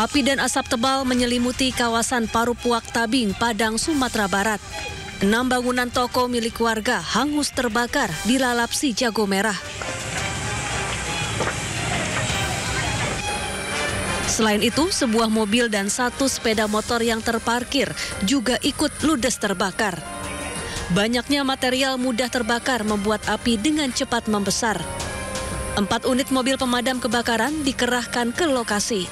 Api dan asap tebal menyelimuti kawasan Parupuak Tabing, Padang, Sumatera Barat. 6 bangunan toko milik warga hangus terbakar di Lalapsi, Jago Merah. Selain itu, sebuah mobil dan 1 sepeda motor yang terparkir juga ikut ludes terbakar. Banyaknya material mudah terbakar membuat api dengan cepat membesar. 4 unit mobil pemadam kebakaran dikerahkan ke lokasi.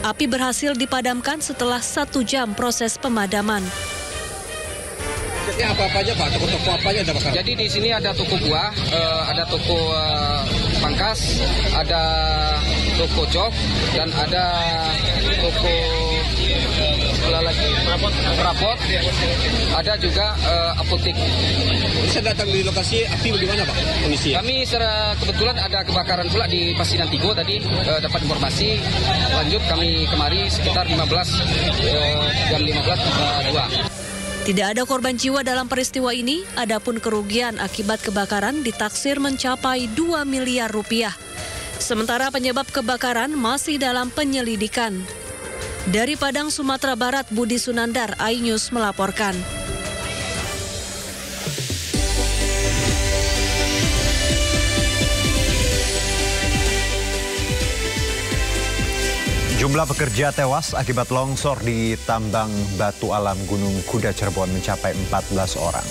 Api berhasil dipadamkan setelah 1 jam proses pemadaman. Jadi apa-apa aja Pak? Toko-toko apa aja ada Pak? Jadi di sini ada toko buah, ada toko pangkas, ada toko jok, dan ada toko perabot, ada juga apotek. Saya datang di lokasi, api bagaimana Pak kondisi? Kami secara kebetulan ada kebakaran pula di Pasinan Tigo tadi, dapat informasi. Lanjut kami kemari sekitar jam 15.02. Tidak ada korban jiwa dalam peristiwa ini, adapun kerugian akibat kebakaran ditaksir mencapai 2 miliar rupiah. Sementara penyebab kebakaran masih dalam penyelidikan. Dari Padang, Sumatera Barat, Budi Sunandar, iNews melaporkan. Jumlah pekerja tewas akibat longsor di tambang batu alam Gunung Kuda Cirebon mencapai 14 orang.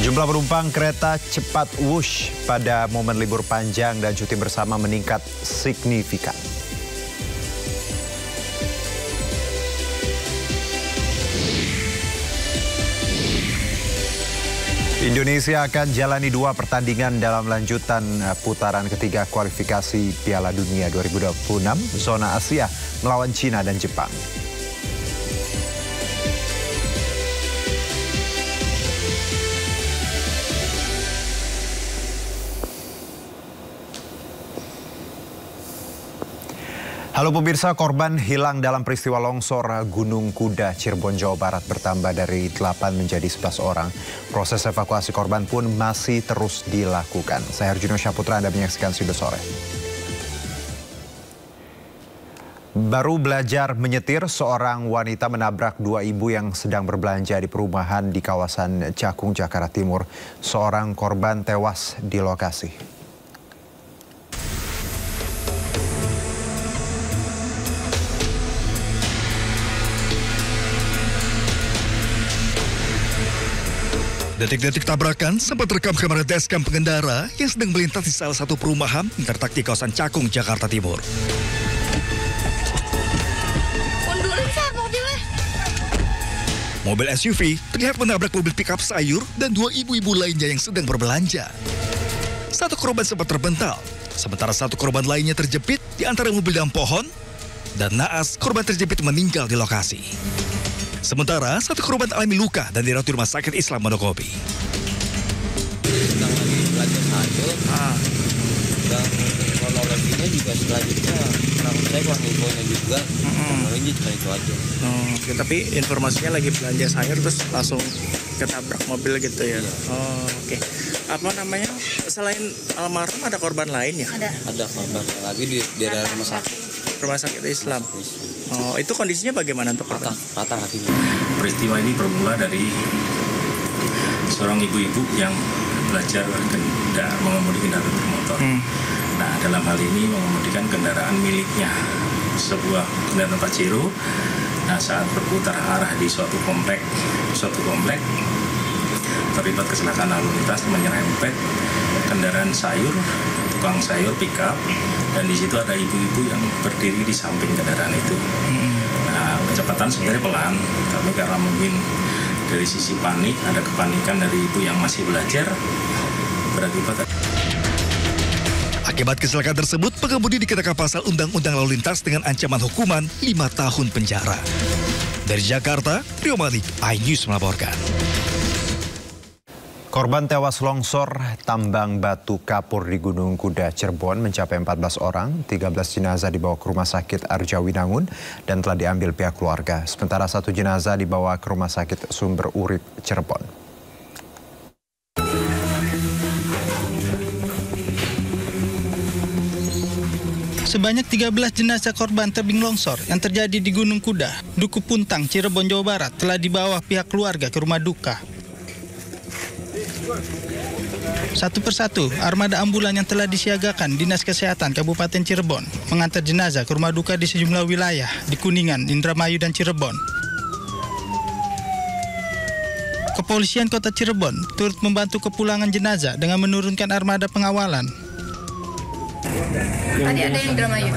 Jumlah penumpang kereta cepat Wush pada momen libur panjang dan cuti bersama meningkat signifikan. Indonesia akan jalani 2 pertandingan dalam lanjutan putaran ketiga kualifikasi Piala Dunia 2026 zona Asia melawan Cina dan Jepang. Halo pemirsa, korban hilang dalam peristiwa longsor Gunung Kuda Cirebon, Jawa Barat bertambah dari 8 menjadi 11 orang. Proses evakuasi korban pun masih terus dilakukan. Saya Arjuno Syaputra, Anda menyaksikan Sido Sore. Baru belajar menyetir, seorang wanita menabrak 2 ibu yang sedang berbelanja di perumahan di kawasan Cakung, Jakarta Timur. Seorang korban tewas di lokasi. Detik-detik tabrakan sempat terekam kamera dashcam pengendara yang sedang melintas di salah satu perumahan yang terletak di kawasan Cakung, Jakarta Timur. Mobil SUV terlihat menabrak mobil pickup sayur dan 2 ibu-ibu lainnya yang sedang berbelanja. 1 korban sempat terbental, sementara 1 korban lainnya terjepit di antara mobil dan pohon, dan naas korban terjepit meninggal di lokasi. Sementara 1 korban alami luka dan dirawat di Rumah Sakit Islam Monokopi. Sedang lagi belajar sayur, dan kronologinya juga selanjutnya orang saya kurang infonya juga, kronologinya cuma itu aja. Oke, tapi informasinya lagi belanja sayur terus langsung ketabrak mobil gitu ya? Oke. Apa namanya, selain almarhum ada korban lain ya? Ada korban lagi di daerah Rumah Sakit Islam. Oh, itu kondisinya bagaimana untuk korban? Patah kakinya. Peristiwa ini bermula dari seorang ibu-ibu yang belajar mengemudi kendaraan bermotor. Nah, dalam hal ini mengemudikan kendaraan miliknya, sebuah kendaraan Pajero. Nah, saat berputar arah di suatu komplek terlibat kecelakaan lalu lintas menyerempet kendaraan sayur, tukang sayur pickup, dan di situ ada ibu-ibu yang berdiri di samping kendaraan itu. Nah, kecepatan sebenarnya pelan, tapi karena mungkin dari sisi panik, ada kepanikan dari ibu yang masih belajar, berakibat. Akibat kecelakaan tersebut, pengemudi dikenakan pasal Undang-Undang Lalu Lintas dengan ancaman hukuman 5 tahun penjara. Dari Jakarta, Rio Malik, iNews melaporkan. Korban tewas longsor tambang batu kapur di Gunung Kuda Cirebon mencapai 14 orang. 13 jenazah dibawa ke Rumah Sakit Arjawinangun dan telah diambil pihak keluarga. Sementara 1 jenazah dibawa ke Rumah Sakit Sumber Urip Cirebon. Sebanyak 13 jenazah korban tebing longsor yang terjadi di Gunung Kuda, Duku Puntang, Cirebon, Jawa Barat telah dibawa pihak keluarga ke rumah duka. Satu persatu, armada ambulan yang telah disiagakan Dinas Kesehatan Kabupaten Cirebon mengantar jenazah ke rumah duka di sejumlah wilayah di Kuningan, Indramayu, dan Cirebon. Kepolisian Kota Cirebon turut membantu kepulangan jenazah dengan menurunkan armada pengawalan. Tadi ada yang Indramayu,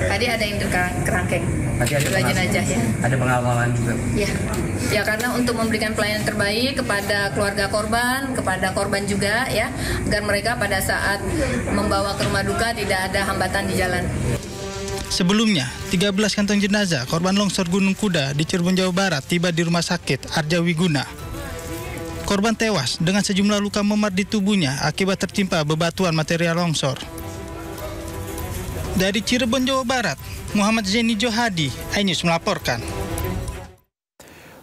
tadi ada yang Kerangkeng, dua jenazah ya. Ada pengawalan juga. Ya karena untuk memberikan pelayanan terbaik kepada keluarga korban, kepada korban juga ya, agar mereka pada saat membawa ke rumah duka tidak ada hambatan di jalan. Sebelumnya, 13 kantong jenazah korban longsor Gunung Kuda di Cirebon, Jawa Barat tiba di Rumah Sakit Arjawiguna. Korban tewas dengan sejumlah luka memar di tubuhnya akibat tertimpa bebatuan material longsor. Dari Cirebon, Jawa Barat, Muhammad Zeni Johadi, iNews melaporkan.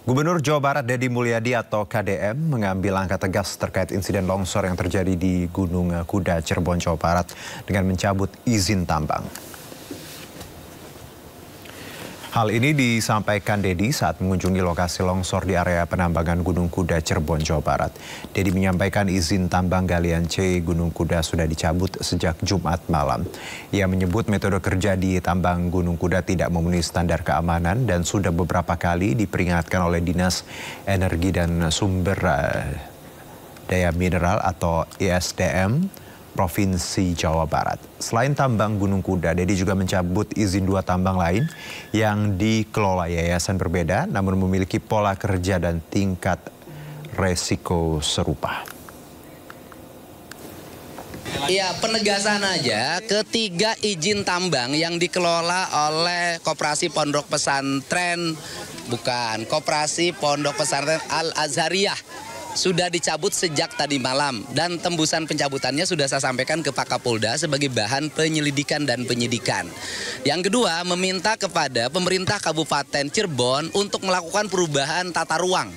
Gubernur Jawa Barat Deddy Mulyadi atau KDM mengambil langkah tegas terkait insiden longsor yang terjadi di Gunung Kuda, Cirebon, Jawa Barat dengan mencabut izin tambang. Hal ini disampaikan Deddy saat mengunjungi lokasi longsor di area penambangan Gunung Kuda, Cirebon, Jawa Barat. Deddy menyampaikan izin tambang galian C Gunung Kuda sudah dicabut sejak Jumat malam. Ia menyebut metode kerja di tambang Gunung Kuda tidak memenuhi standar keamanan dan sudah beberapa kali diperingatkan oleh Dinas Energi dan Sumber Daya Mineral atau ISDM Provinsi Jawa Barat. Selain tambang Gunung Kuda, Deddy juga mencabut izin 2 tambang lain yang dikelola yayasan berbeda namun memiliki pola kerja dan tingkat resiko serupa. Ya, penegasan aja, ketiga izin tambang yang dikelola oleh Koperasi Pondok Pesantren, Koperasi Pondok Pesantren Al-Azhariyah sudah dicabut sejak tadi malam dan tembusan pencabutannya sudah saya sampaikan ke Pak Kapolda sebagai bahan penyelidikan dan penyidikan. Yang kedua, meminta kepada pemerintah Kabupaten Cirebon untuk melakukan perubahan tata ruang.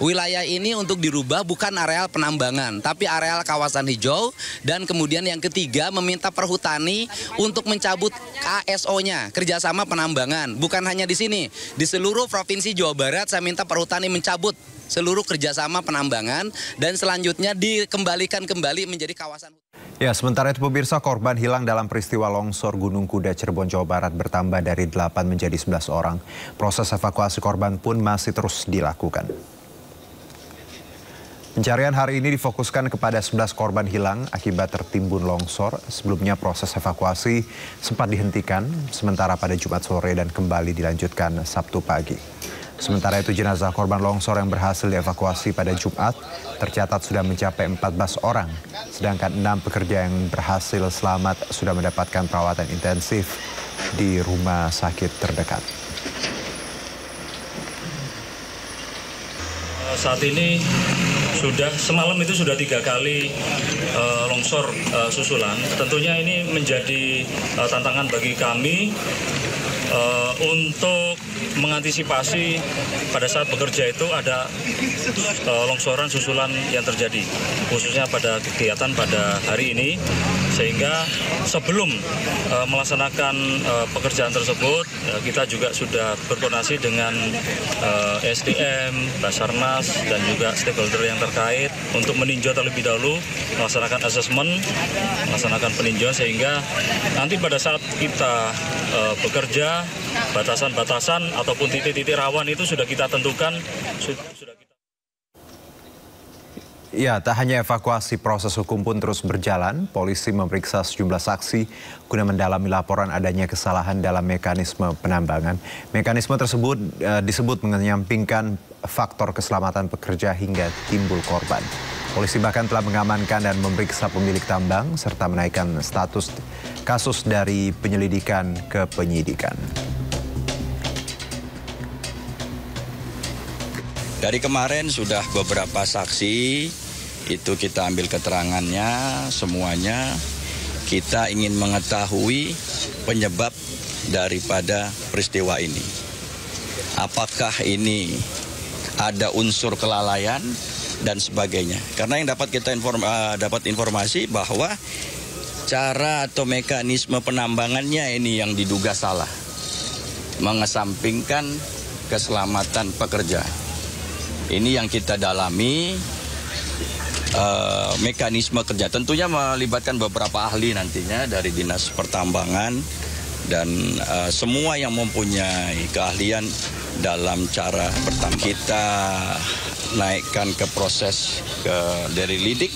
Wilayah ini untuk dirubah bukan areal penambangan, tapi areal kawasan hijau. Dan kemudian yang ketiga, meminta Perhutani untuk mencabut KSO-nya, kerjasama penambangan. Bukan hanya di sini, di seluruh Provinsi Jawa Barat saya minta Perhutani mencabut seluruh kerjasama penambangan dan selanjutnya dikembalikan kembali menjadi kawasan. Ya, sementara itu pemirsa, korban hilang dalam peristiwa longsor Gunung Kuda Cirebon, Jawa Barat bertambah dari 8 menjadi 11 orang. Proses evakuasi korban pun masih terus dilakukan. Pencarian hari ini difokuskan kepada 11 korban hilang akibat tertimbun longsor. Sebelumnya proses evakuasi sempat dihentikan sementara pada Jumat sore dan kembali dilanjutkan Sabtu pagi. Sementara itu jenazah korban longsor yang berhasil dievakuasi pada Jumat tercatat sudah mencapai 14 orang. Sedangkan 6 pekerja yang berhasil selamat sudah mendapatkan perawatan intensif di rumah sakit terdekat. Saat ini semalam itu sudah 3 kali longsor susulan. Tentunya ini menjadi tantangan bagi kami untuk mengantisipasi pada saat bekerja itu ada longsoran susulan yang terjadi, khususnya pada kegiatan pada hari ini, sehingga sebelum melaksanakan pekerjaan tersebut kita juga sudah berkoordinasi dengan SDM, Basarnas dan juga stakeholder yang terkait untuk meninjau terlebih dahulu, melaksanakan asesmen, melaksanakan peninjauan sehingga nanti pada saat kita bekerja batasan-batasan ataupun titik-titik rawan itu sudah kita tentukan. Ya, tak hanya evakuasi, proses hukum pun terus berjalan. Polisi memeriksa sejumlah saksi guna mendalami laporan adanya kesalahan dalam mekanisme penambangan. Mekanisme tersebut disebut menyampingkan faktor keselamatan pekerja hingga timbul korban. Polisi bahkan telah mengamankan dan memeriksa pemilik tambang serta menaikkan status kasus dari penyelidikan ke penyidikan. Dari kemarin sudah beberapa saksi, itu kita ambil keterangannya semuanya. Kita ingin mengetahui penyebab daripada peristiwa ini. Apakah ini ada unsur kelalaian dan sebagainya. Karena yang dapat kita dapat informasi bahwa cara atau mekanisme penambangannya ini yang diduga salah. Mengesampingkan keselamatan pekerja. Ini yang kita dalami, mekanisme kerja. Tentunya melibatkan beberapa ahli nantinya dari Dinas Pertambangan dan semua yang mempunyai keahlian dalam cara pertambang. Kita naikkan ke proses dari lidik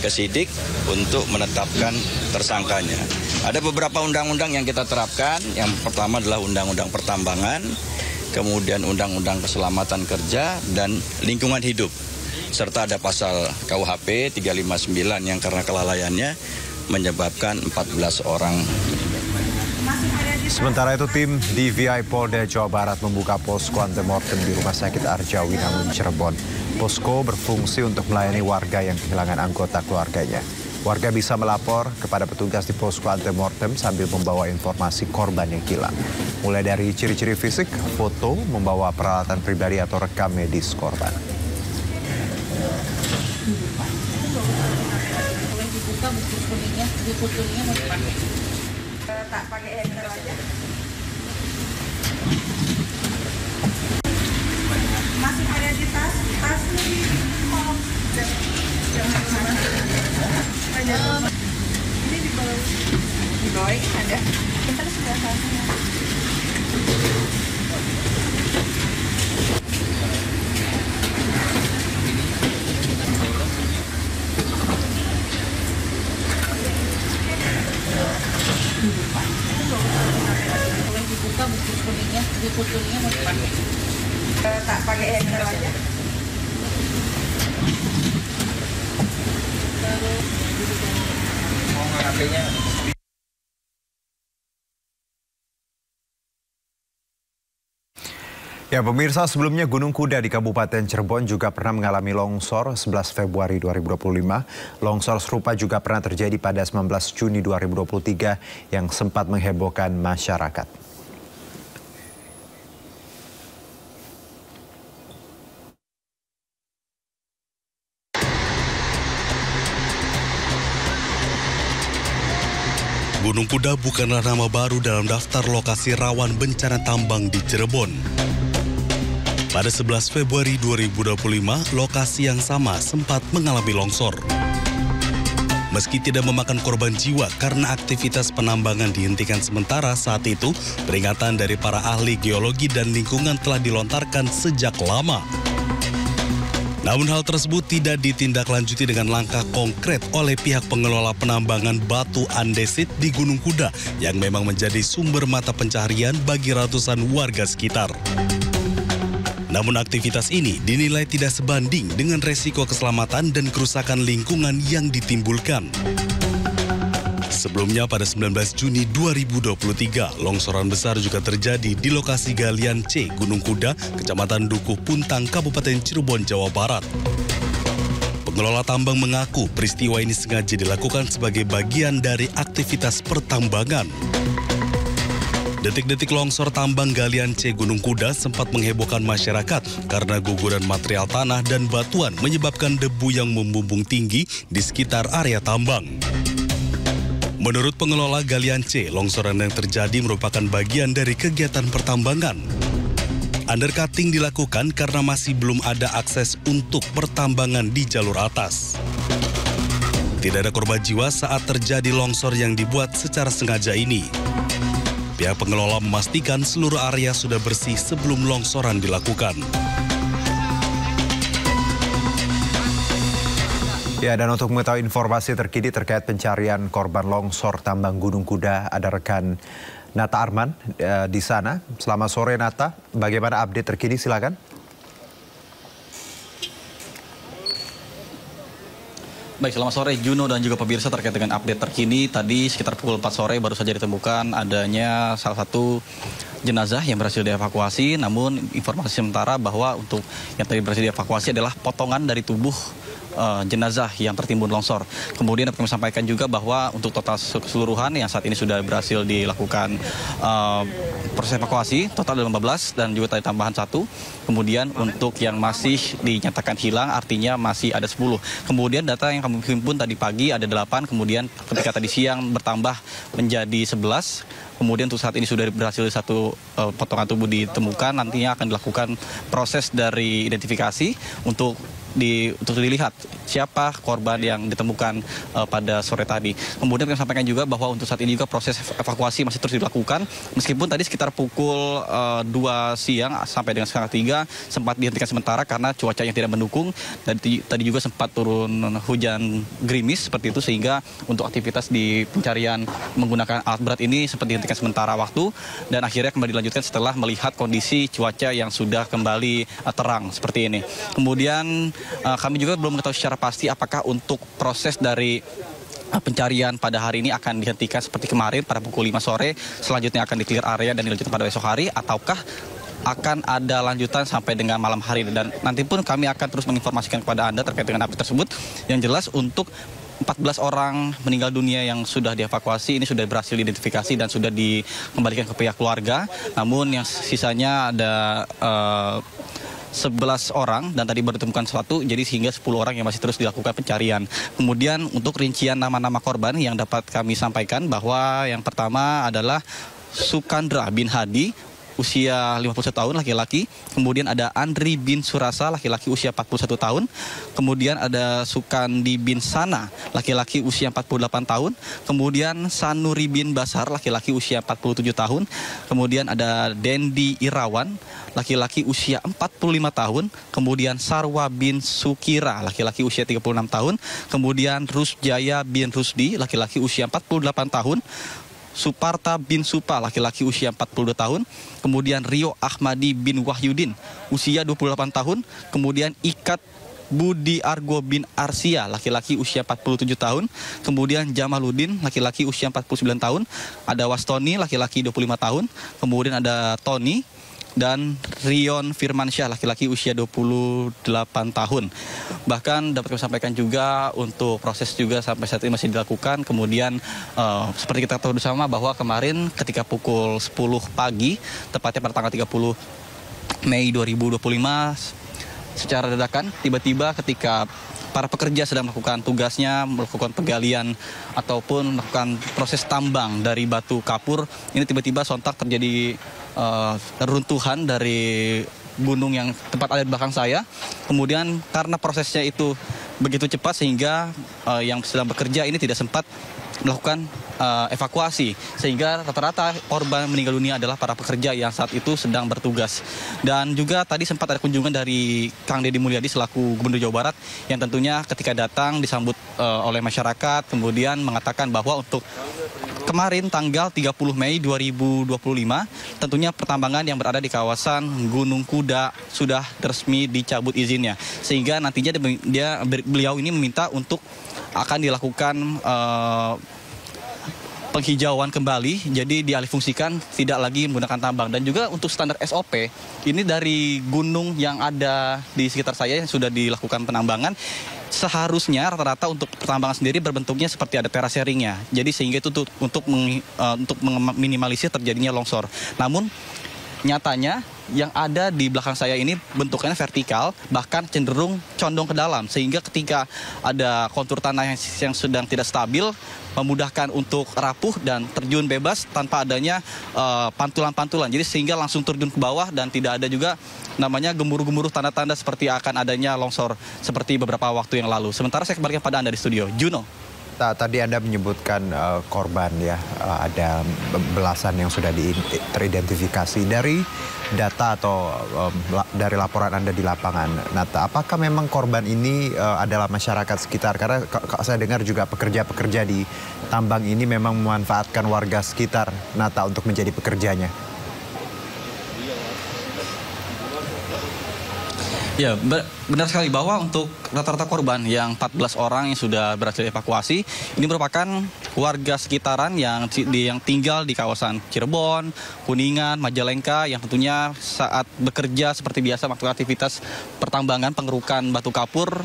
ke sidik untuk menetapkan tersangkanya. Ada beberapa undang-undang yang kita terapkan. Yang pertama adalah Undang-Undang Pertambangan, kemudian Undang-Undang Keselamatan Kerja dan Lingkungan Hidup. Serta ada pasal KUHP 359 yang karena kelalaiannya menyebabkan 14 orang. Sementara itu tim DVI Polda Jawa Barat membuka posko antemortem di Rumah Sakit Arjawinangun Cirebon. Posko berfungsi untuk melayani warga yang kehilangan anggota keluarganya. Warga bisa melapor kepada petugas di posko antemortem sambil membawa informasi korban yang hilang. Mulai dari ciri-ciri fisik, foto, membawa peralatan pribadi atau rekam medis korban. Tak pakai handle aja. Masih ada di tas ini. Ini di bawah ini ada. Kita sudah sana. Dibuka buku kuningnya mau dipakai. Tak pakai handle aja. Mau HP-nya. Ya pemirsa, sebelumnya Gunung Kuda di Kabupaten Cirebon juga pernah mengalami longsor 11 Februari 2025. Longsor serupa juga pernah terjadi pada 19 Juni 2023 yang sempat menghebohkan masyarakat. Gunung Kuda bukanlah nama baru dalam daftar lokasi rawan bencana tambang di Cirebon. Pada 11 Februari 2025, lokasi yang sama sempat mengalami longsor. Meski tidak memakan korban jiwa karena aktivitas penambangan dihentikan sementara saat itu, peringatan dari para ahli geologi dan lingkungan telah dilontarkan sejak lama. Namun hal tersebut tidak ditindaklanjuti dengan langkah konkret oleh pihak pengelola penambangan batu andesit di Gunung Kuda yang memang menjadi sumber mata pencaharian bagi ratusan warga sekitar. Namun aktivitas ini dinilai tidak sebanding dengan resiko keselamatan dan kerusakan lingkungan yang ditimbulkan. Sebelumnya pada 19 Juni 2023, longsoran besar juga terjadi di lokasi galian C Gunung Kuda, Kecamatan Dukuh Puntang, Kabupaten Cirebon, Jawa Barat. Pengelola tambang mengaku peristiwa ini sengaja dilakukan sebagai bagian dari aktivitas pertambangan. Detik-detik longsor tambang galian C Gunung Kuda sempat menghebohkan masyarakat karena guguran material tanah dan batuan menyebabkan debu yang membumbung tinggi di sekitar area tambang. Menurut pengelola galian C, longsoran yang terjadi merupakan bagian dari kegiatan pertambangan. Undercutting dilakukan karena masih belum ada akses untuk pertambangan di jalur atas. Tidak ada korban jiwa saat terjadi longsor yang dibuat secara sengaja ini. Pihak pengelola memastikan seluruh area sudah bersih sebelum longsoran dilakukan. Ya, dan untuk mengetahui informasi terkini terkait pencarian korban longsor tambang Gunung Kuda, ada rekan Nata Arman di sana. Selamat sore Nata, bagaimana update terkini, silakan. Baik, selamat sore Juno dan juga pemirsa terkait dengan update terkini. Tadi sekitar pukul 4 sore baru saja ditemukan adanya salah satu jenazah yang berhasil dievakuasi. Namun informasi sementara bahwa untuk yang tadi berhasil dievakuasi adalah potongan dari tubuh jenazah yang tertimbun longsor. Kemudian dapat kami sampaikan juga bahwa untuk total keseluruhan yang saat ini sudah berhasil dilakukan proses evakuasi total ada 15 dan juga tadi tambahan 1. Kemudian untuk yang masih dinyatakan hilang artinya masih ada 10. Kemudian data yang kami himpun tadi pagi ada 8, kemudian ketika tadi siang bertambah menjadi 11. Kemudian untuk saat ini sudah berhasil 1 potongan tubuh ditemukan, nantinya akan dilakukan proses dari identifikasi untuk dilihat siapa korban yang ditemukan pada sore tadi. Kemudian kami sampaikan juga bahwa untuk saat ini juga proses evakuasi masih terus dilakukan. Meskipun tadi sekitar pukul 2 siang sampai dengan setengah 3 sempat dihentikan sementara karena cuaca yang tidak mendukung. Dan tadi juga sempat turun hujan gerimis seperti itu sehingga untuk aktivitas di pencarian menggunakan alat berat ini sempat dihentikan sementara waktu dan akhirnya kembali dilanjutkan setelah melihat kondisi cuaca yang sudah kembali terang seperti ini. Kemudian kami juga belum mengetahui secara pasti apakah untuk proses dari pencarian pada hari ini akan dihentikan seperti kemarin pada pukul 5 sore, selanjutnya akan di-clear area dan dilanjutkan pada besok hari, ataukah akan ada lanjutan sampai dengan malam hari. Dan nanti pun kami akan terus menginformasikan kepada Anda terkait dengan update tersebut. Yang jelas untuk 14 orang meninggal dunia yang sudah dievakuasi ini sudah berhasil diidentifikasi dan sudah dikembalikan ke pihak keluarga. Namun yang sisanya ada 11 orang dan tadi baru ditemukan 1, jadi sehingga 10 orang yang masih terus dilakukan pencarian. Kemudian untuk rincian nama-nama korban yang dapat kami sampaikan bahwa yang pertama adalah Sukandra bin Hadi, usia 51 tahun, laki-laki. Kemudian ada Andri bin Surasa, laki-laki usia 41 tahun. Kemudian ada Sukandi bin Sana, laki-laki usia 48 tahun. Kemudian Sanuri bin Basar, laki-laki usia 47 tahun. Kemudian ada Dendi Irawan, laki-laki usia 45 tahun. Kemudian Sarwa bin Sukira, laki-laki usia 36 tahun. Kemudian Rusjaya bin Rusdi, laki-laki usia 48 tahun. Suparta bin Supa, laki-laki usia 42 tahun. Kemudian Rio Ahmadi bin Wahyudin, usia 28 tahun. Kemudian Ikat Budi Argo bin Arsia, laki-laki usia 47 tahun. Kemudian Jamaluddin, laki-laki usia 49 tahun. Ada Wastoni, laki-laki 25 tahun. Kemudian ada Tony dan Rion Firmansyah, laki-laki usia 28 tahun. Bahkan dapat kami sampaikan juga untuk proses juga sampai saat ini masih dilakukan. Kemudian seperti kita tahu bersama bahwa kemarin ketika pukul 10 pagi, tepatnya pada tanggal 30 Mei 2025, secara dadakan tiba-tiba ketika para pekerja sedang melakukan tugasnya, melakukan penggalian ataupun melakukan proses tambang dari batu kapur, ini tiba-tiba sontak terjadi runtuhan dari gunung yang tepat ada di belakang saya. Kemudian karena prosesnya itu begitu cepat sehingga yang sedang bekerja ini tidak sempat melakukan evakuasi, sehingga rata-rata korban meninggal dunia adalah para pekerja yang saat itu sedang bertugas. Dan juga tadi sempat ada kunjungan dari Kang Deddy Mulyadi selaku Gubernur Jawa Barat yang tentunya ketika datang disambut oleh masyarakat, kemudian mengatakan bahwa untuk kemarin tanggal 30 Mei 2025 tentunya pertambangan yang berada di kawasan Gunung Kuda sudah resmi dicabut izinnya, sehingga nantinya beliau ini meminta untuk akan dilakukan penghijauan kembali, jadi dialihfungsikan tidak lagi menggunakan tambang. Dan juga untuk standar SOP ini dari gunung yang ada di sekitar saya yang sudah dilakukan penambangan, seharusnya rata-rata untuk pertambangan sendiri berbentuknya seperti ada terasering-nya. Jadi sehingga itu untuk meminimalisir terjadinya longsor. Namun nyatanya yang ada di belakang saya ini bentuknya vertikal, bahkan cenderung condong ke dalam, sehingga ketika ada kontur tanah yang sedang tidak stabil, memudahkan untuk rapuh dan terjun bebas tanpa adanya pantulan-pantulan. Jadi sehingga langsung terjun ke bawah dan tidak ada juga namanya gemuruh-gemuruh tanda-tanda seperti akan adanya longsor seperti beberapa waktu yang lalu. Sementara saya kembalikan pada Anda di studio. Juno. Tadi Anda menyebutkan korban ya, ada belasan yang sudah teridentifikasi. Dari data atau dari laporan Anda di lapangan, Nata, apakah memang korban ini adalah masyarakat sekitar? Karena saya dengar juga pekerja-pekerja di tambang ini memang memanfaatkan warga sekitar, Nata, untuk menjadi pekerjanya. Ya, benar sekali bahwa untuk rata-rata korban yang 14 orang yang sudah berhasil evakuasi, ini merupakan warga sekitaran yang tinggal di kawasan Cirebon, Kuningan, Majalengka, yang tentunya saat bekerja seperti biasa melakukan aktivitas pertambangan, pengerukan batu kapur,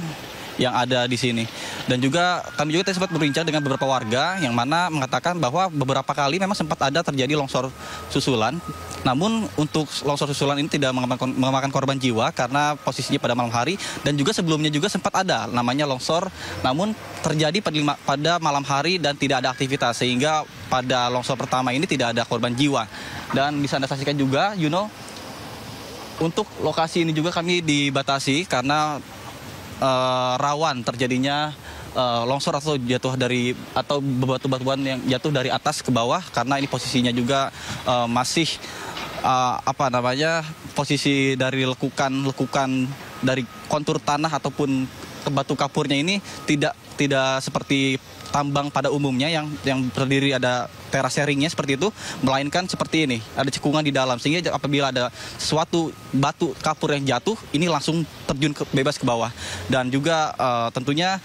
yang ada di sini. Dan juga kami juga sempat berbincang dengan beberapa warga yang mana mengatakan bahwa beberapa kali memang sempat ada terjadi longsor susulan. Namun untuk longsor susulan ini tidak memakan korban jiwa karena posisinya pada malam hari, dan juga sebelumnya juga sempat ada namanya longsor, namun terjadi pada malam hari dan tidak ada aktivitas, sehingga pada longsor pertama ini tidak ada korban jiwa. Dan bisa Anda saksikan juga, untuk lokasi ini juga kami dibatasi karena rawan terjadinya longsor atau batu-batuan yang jatuh dari atas ke bawah, karena ini posisinya juga masih posisi dari lekukan dari kontur tanah ataupun batu kapurnya ini tidak seperti tambang pada umumnya yang terdiri ada teras sharingnya seperti itu, melainkan seperti ini, ada cekungan di dalam, sehingga apabila ada suatu batu kapur yang jatuh, ini langsung terjun bebas ke bawah. Dan juga tentunya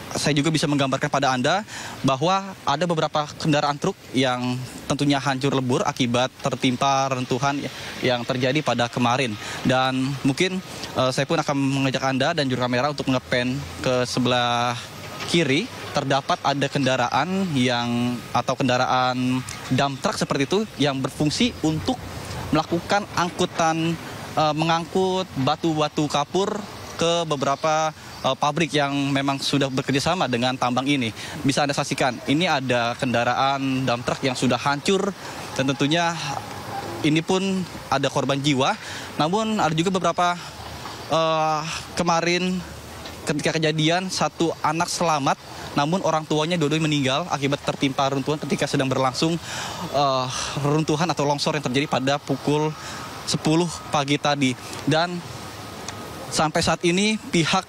saya juga bisa menggambarkan pada Anda bahwa ada beberapa kendaraan truk yang tentunya hancur lebur akibat tertimpa reruntuhan yang terjadi pada kemarin. Dan mungkin saya pun akan mengajak Anda dan juru kamera untuk ngepen ke sebelah kiri. Terdapat ada kendaraan kendaraan dump truck seperti itu yang berfungsi untuk melakukan angkutan, mengangkut batu-batu kapur ke beberapa pabrik yang memang sudah bekerja sama dengan tambang ini. Bisa Anda saksikan, ini ada kendaraan dump truck yang sudah hancur, dan tentunya ini pun ada korban jiwa. Namun ada juga beberapa kemarin ketika kejadian satu anak selamat, namun orang tuanya dua-duanya meninggal akibat tertimpa runtuhan ketika sedang berlangsung runtuhan atau longsor yang terjadi pada pukul 10 pagi tadi. Dan sampai saat ini pihak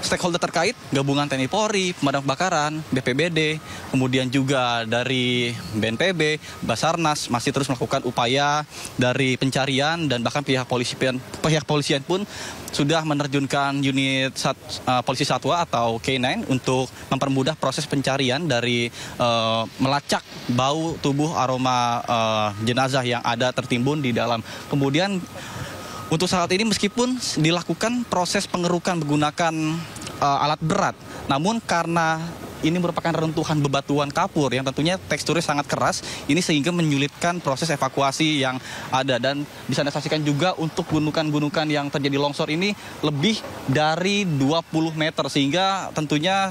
stakeholder terkait, gabungan TNI Polri, pemadam kebakaran, BPBD, kemudian juga dari BNPB, Basarnas masih terus melakukan upaya dari pencarian, dan bahkan pihak polisian pun sudah menerjunkan unit polisi satwa atau K9 untuk mempermudah proses pencarian dari melacak bau tubuh aroma jenazah yang ada tertimbun di dalam. Kemudian untuk saat ini meskipun dilakukan proses pengerukan menggunakan alat berat, namun karena ini merupakan reruntuhan bebatuan kapur yang tentunya teksturnya sangat keras, ini sehingga menyulitkan proses evakuasi yang ada. Dan bisa Anda saksikan juga untuk gundukan-gundukan yang terjadi longsor ini lebih dari 20 meter, sehingga tentunya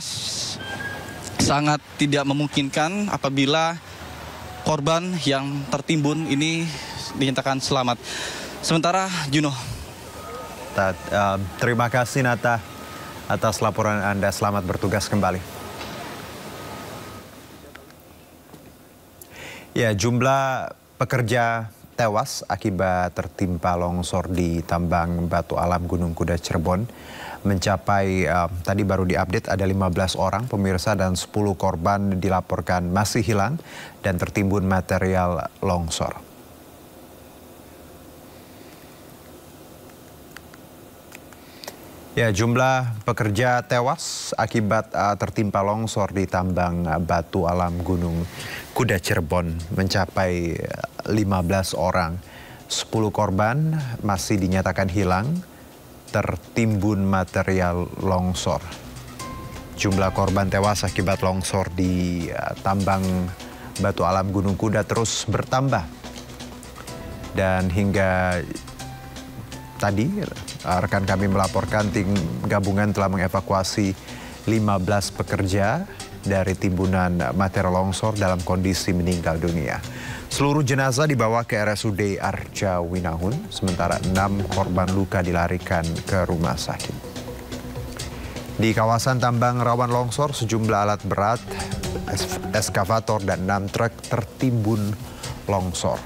sangat tidak memungkinkan apabila korban yang tertimbun ini dinyatakan selamat. Sementara Juno. Terima kasih Nata atas laporan Anda. Selamat bertugas kembali. Ya, jumlah pekerja tewas akibat tertimpa longsor di tambang batu alam Gunung Kuda Cirebon mencapai, tadi baru diupdate ada 15 orang pemirsa, dan 10 korban dilaporkan masih hilang dan tertimbun material longsor. Ya, jumlah pekerja tewas akibat tertimpa longsor di tambang batu alam Gunung Kuda Cirebon mencapai 15 orang. 10 korban masih dinyatakan hilang tertimbun material longsor. Jumlah korban tewas akibat longsor di tambang batu alam Gunung Kuda terus bertambah. Dan hingga tadi rekan kami melaporkan tim gabungan telah mengevakuasi 15 pekerja dari timbunan material longsor dalam kondisi meninggal dunia. Seluruh jenazah dibawa ke RSUD Arjawinangun, sementara 6 korban luka dilarikan ke rumah sakit. Di kawasan tambang rawan longsor, sejumlah alat berat, eskavator dan 6 truk tertimbun longsor.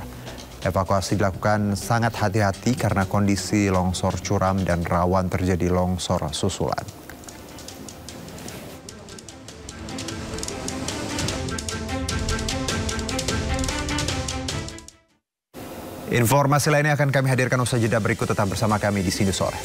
Evakuasi dilakukan sangat hati-hati karena kondisi longsor curam dan rawan terjadi longsor susulan. Informasi lainnya akan kami hadirkan usai jeda berikut, tetap bersama kami di Sini Sore.